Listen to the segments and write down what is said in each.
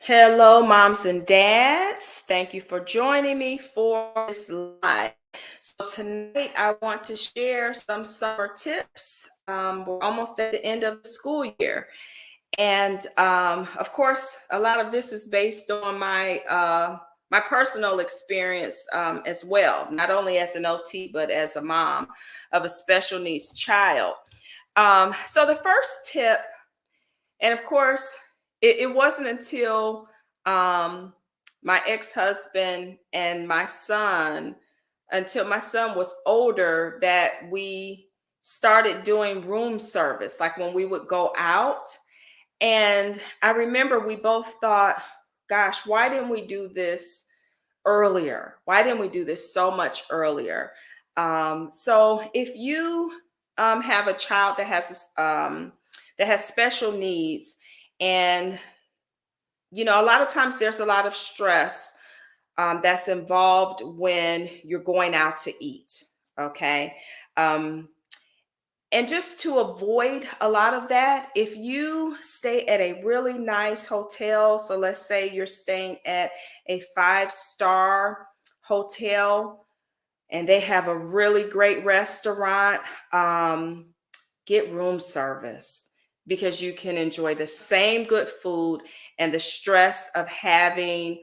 Hello, moms and dads. Thank you for joining me for this live. So, tonight I want to share some summer tips. We're almost at the end of the school year. And of course, a lot of this is based on my personal experience as well, not only as an OT, but as a mom of a special needs child. So, the first tip, and of course, it wasn't until um, my ex-husband and my son, until my son was older, that we started doing room service, like when we would go out. And I remember we both thought, gosh, why didn't we do this earlier? Why didn't we do this so much earlier? So if you have a child that has special needs, and a lot of times there's a lot of stress that's involved when you're going out to eat. Okay. Um, and just to avoid a lot of that, if you stay at a really nice hotel, so let's say you're staying at a five-star hotel and they have a really great restaurant, get room service because you can enjoy the same good food and the stress of having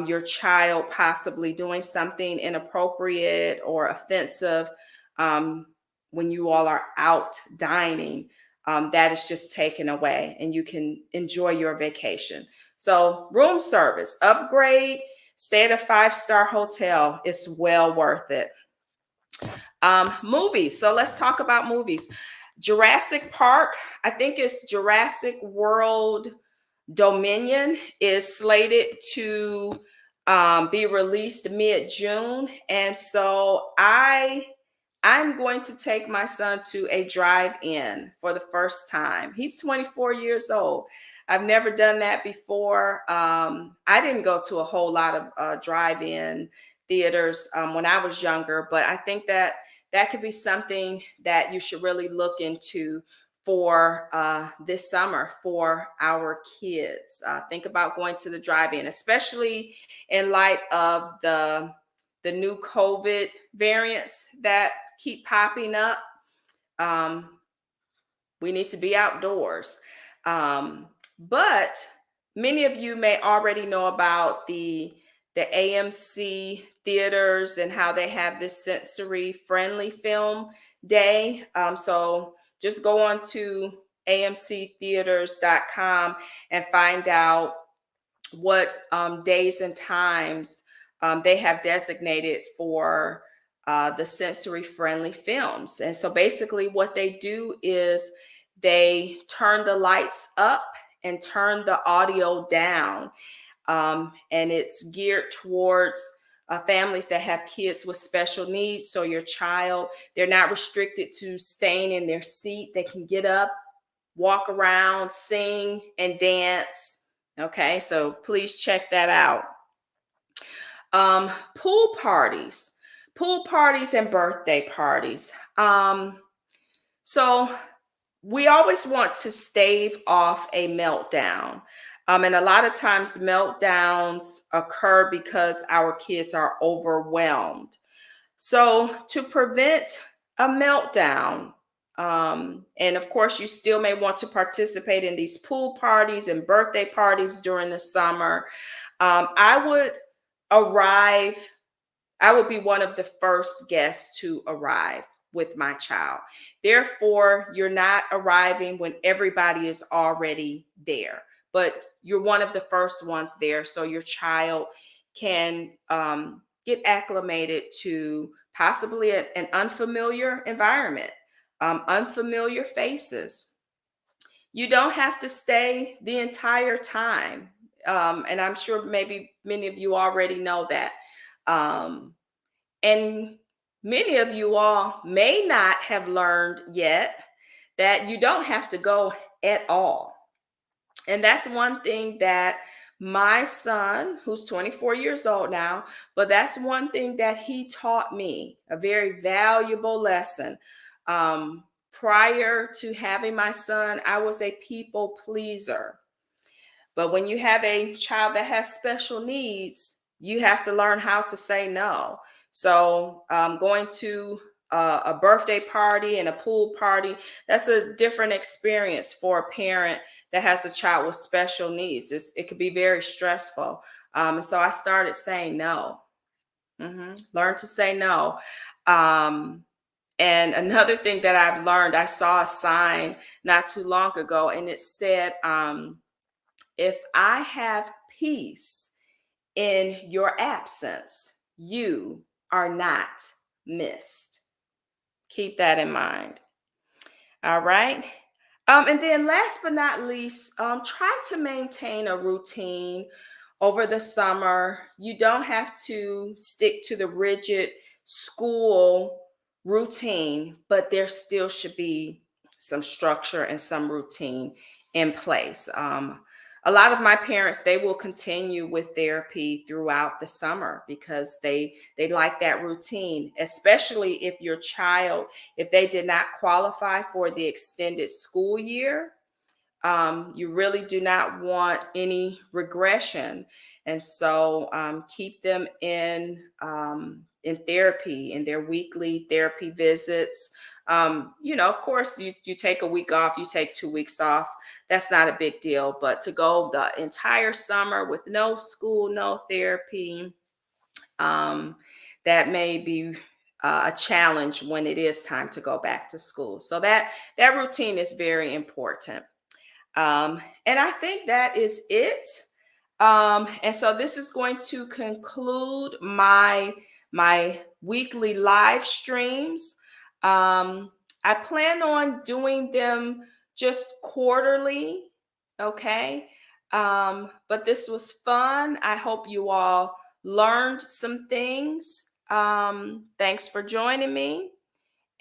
your child possibly doing something inappropriate or offensive um, when you all are out dining. That is just taken away and you can enjoy your vacation. So, room service, upgrade, stay at a five-star hotel. It's well worth it. Movies. So let's talk about movies. Jurassic Park, I think it's Jurassic World Dominion, is slated to be released mid-June, and so I'm going to take my son to a drive-in for the first time. He's 24 years old. I've never done that before. I didn't go to a whole lot of drive-in theaters when I was younger, but I think that could be something that you should really look into for this summer for our kids. Think about going to the drive-in, especially in light of the new COVID variants that keep popping up. Um, we need to be outdoors. But many of you may already know about the AMC theaters and how they have this sensory friendly film day. So just go on to amctheaters.com and find out what days and times they have designated for the sensory friendly films. And so basically, what they do is they turn the lights up and turn the audio down. And it's geared towards families that have kids with special needs. So your child, they're not restricted to staying in their seat. They can get up, walk around, sing, and dance. Okay, so please check that out. Pool parties, and birthday parties. So we always want to stave off a meltdown. And a lot of times meltdowns occur because our kids are overwhelmed. So to prevent a meltdown, and of course, you still may want to participate in these pool parties and birthday parties during the summer. I would arrive, I would be one of the first guests to arrive with my child. Therefore, you're not arriving when everybody is already there, but you're one of the first ones there. So your child can get acclimated to possibly an unfamiliar environment, unfamiliar faces. You don't have to stay the entire time. And I'm sure maybe many of you already know that. Um, and many of you all may not have learned yet that you don't have to go at all. And that's one thing that my son, who's 24 years old now, but that's one thing that he taught me, a very valuable lesson. Prior to having my son, I was a people pleaser. But when you have a child that has special needs, you have to learn how to say no. So going to a birthday party and a pool party, that's a different experience for a parent that has a child with special needs. It could be very stressful. And so I started saying no. Learn to say no. Um, and another thing that I've learned, I saw a sign not too long ago, and it said, if I have peace in your absence, you are not missed. Keep that in mind. All right. And then last but not least, try to maintain a routine over the summer. You don't have to stick to the rigid school routine, but there still should be some structure and some routine in place. A lot of my parents, they will continue with therapy throughout the summer because they like that routine, especially if your child, if they did not qualify for the extended school year. You really do not want any regression, and so keep them in therapy, in their weekly therapy visits. Of course, you take a week off, you take 2 weeks off. That's not a big deal, but to go the entire summer with no school, no therapy, um, that may be a challenge when it is time to go back to school. So that routine is very important. And I think that is it. And so this is going to conclude my weekly live streams. Um, I plan on doing them just quarterly. Okay. But this was fun. I hope you all learned some things. Thanks for joining me,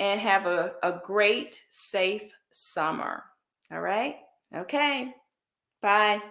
and have a great, safe summer. All right. Okay. Bye.